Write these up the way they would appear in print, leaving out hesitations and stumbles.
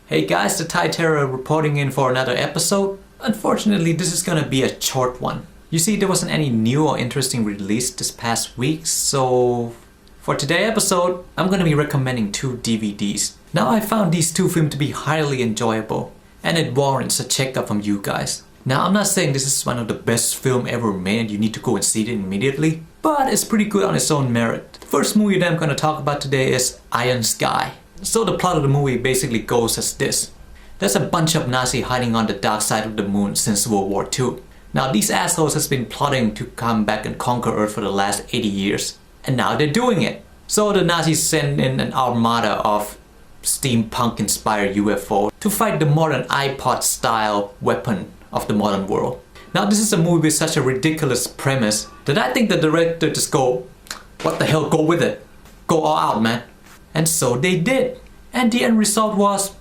Hey guys, the Thai Terror reporting in for another episode. Unfortunately, this is gonna be a short one. You see, there wasn't any new or interesting release this past week, so for today's episode, I'm gonna be recommending two DVDs. Now I found these two films to be highly enjoyable, and it warrants a checkup from you guys. Now I'm not saying this is one of the best film ever made and you need to go and see it immediately, but it's pretty good on its own merit. The first movie that I'm gonna talk about today is Iron Sky. So the plot of the movie basically goes as this. There's a bunch of Nazis hiding on the dark side of the moon since World War II. Now these assholes has been plotting to come back and conquer Earth for the last 80 years. And now they're doing it. So the Nazis send in an armada of steampunk-inspired UFO to fight the modern iPod-style weapon of the modern world. Now this is a movie with such a ridiculous premise that I think the director just go, what the hell, go with it. Go all out, man. And so they did. And the end result was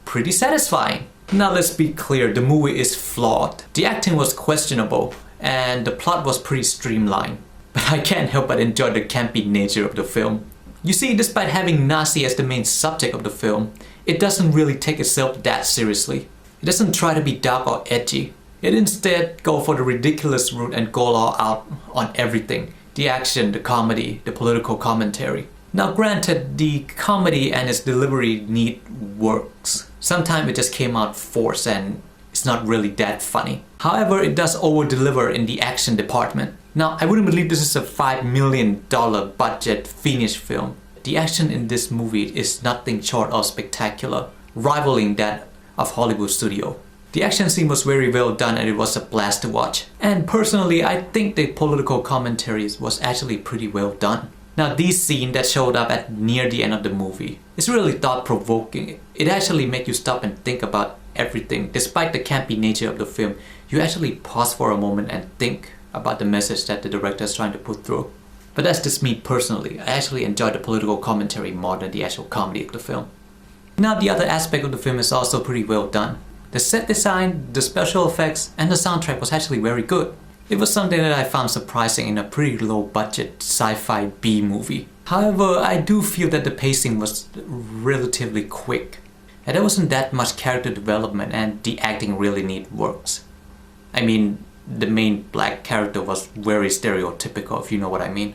pretty satisfying. Now let's be clear, the movie is flawed. The acting was questionable and the plot was pretty streamlined. But I can't help but enjoy the campy nature of the film. You see, despite having Nazi as the main subject of the film, it doesn't really take itself that seriously. It doesn't try to be dark or edgy. It instead goes for the ridiculous route and go all out on everything. The action, the comedy, the political commentary. Now granted, the comedy and its delivery need works. Sometimes it just came out forced and it's not really that funny. However, it does over-deliver in the action department. Now, I wouldn't believe this is a $5 million budget finished film. The action in this movie is nothing short of spectacular, rivaling that of Hollywood studio. The action scene was very well done and it was a blast to watch. And personally, I think the political commentary was actually pretty well done. Now this scene that showed up at near the end of the movie is really thought-provoking. It actually makes you stop and think about everything. Despite the campy nature of the film, you actually pause for a moment and think about the message that the director is trying to put through. But that's just me personally. I actually enjoy the political commentary more than the actual comedy of the film. Now the other aspect of the film is also pretty well done. The set design, the special effects, and the soundtrack was actually very good. It was something that I found surprising in a pretty low-budget sci-fi B movie. However, I do feel that the pacing was relatively quick. And there wasn't that much character development and the acting really needs works. I mean, the main black character was very stereotypical, if you know what I mean.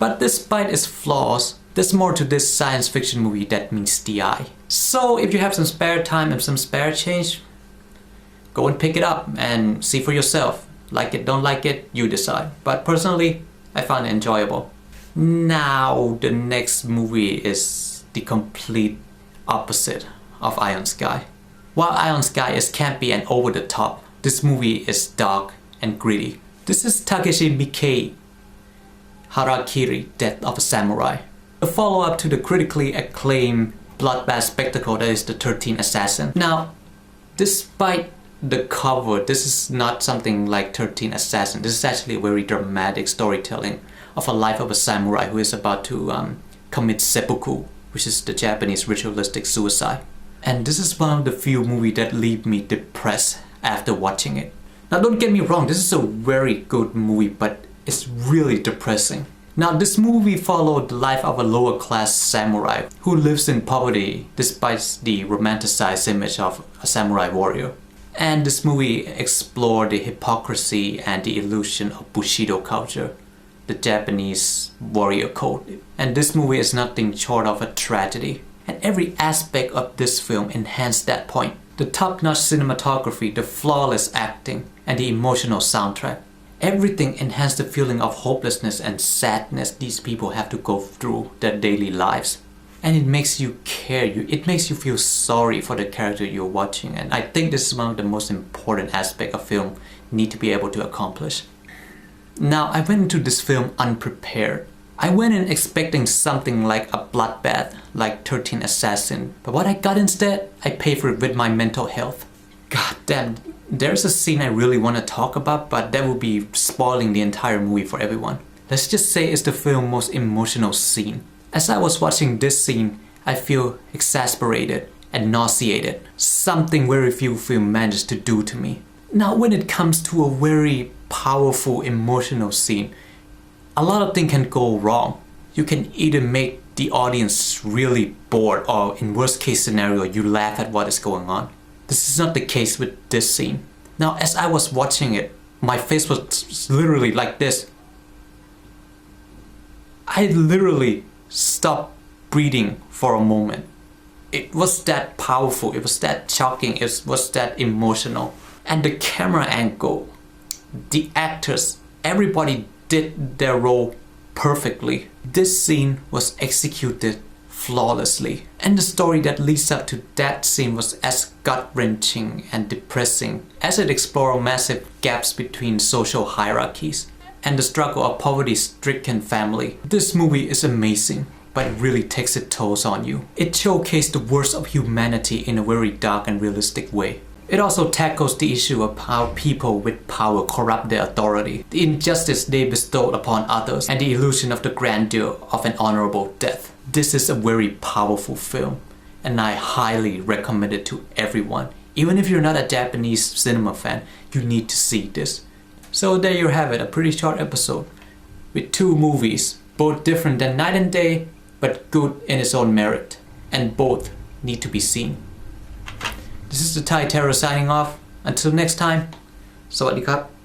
But despite its flaws, there's more to this science fiction movie that meets the eye. So if you have some spare time and some spare change, go and pick it up and see for yourself. Like it, don't like it, you decide. But personally, I found it enjoyable. Now, the next movie is the complete opposite of Iron Sky. While Iron Sky is campy and over the top, this movie is dark and gritty. This is Takeshi Miike's Hara-Kiri, Death of a Samurai. A follow-up to the critically acclaimed bloodbath spectacle that is the 13th Assassin. Now, despite the cover, this is not something like 13 Assassin. This is actually a very dramatic storytelling of a life of a samurai who is about to commit seppuku, which is the Japanese ritualistic suicide. And this is one of the few movies that leave me depressed after watching it. Now don't get me wrong, this is a very good movie, but it's really depressing. Now this movie followed the life of a lower class samurai who lives in poverty despite the romanticized image of a samurai warrior. And this movie explored the hypocrisy and the illusion of Bushido culture, the Japanese warrior code. And this movie is nothing short of a tragedy. And every aspect of this film enhanced that point. The top-notch cinematography, the flawless acting, and the emotional soundtrack. Everything enhanced the feeling of hopelessness and sadness these people have to go through their daily lives. And it makes you care, it makes you feel sorry for the character you're watching, and I think this is one of the most important aspects a film need to be able to accomplish. Now, I went into this film unprepared. I went in expecting something like a bloodbath, like 13 Assassin, but what I got instead, I paid for it with my mental health. God damn, there's a scene I really want to talk about, but that would be spoiling the entire movie for everyone. Let's just say it's the film's most emotional scene. As I was watching this scene, I feel exasperated and nauseated. Something very few films manage to do to me. Now when it comes to a very powerful emotional scene, a lot of things can go wrong. You can either make the audience really bored, or in worst case scenario, you laugh at what is going on. This is not the case with this scene. Now, as I was watching it, my face was literally like this. I literally stopped breathing for a moment. It was that powerful, it was that shocking, it was that emotional. And the camera angle, the actors, everybody did their role perfectly. This scene was executed flawlessly. And the story that leads up to that scene was as gut-wrenching and depressing as it explored massive gaps between social hierarchies and the struggle of poverty-stricken family. This movie is amazing, but it really takes its toll on you. It showcased the worst of humanity in a very dark and realistic way. It also tackles the issue of how people with power corrupt their authority, the injustice they bestow upon others, and the illusion of the grandeur of an honorable death. This is a very powerful film, and I highly recommend it to everyone. Even if you're not a Japanese cinema fan, you need to see this. So there you have it, a pretty short episode with two movies, both different than Night and Day, but good in its own merit, and both need to be seen. This is the Thai Terror signing off. Until next time, สวัสดีครับ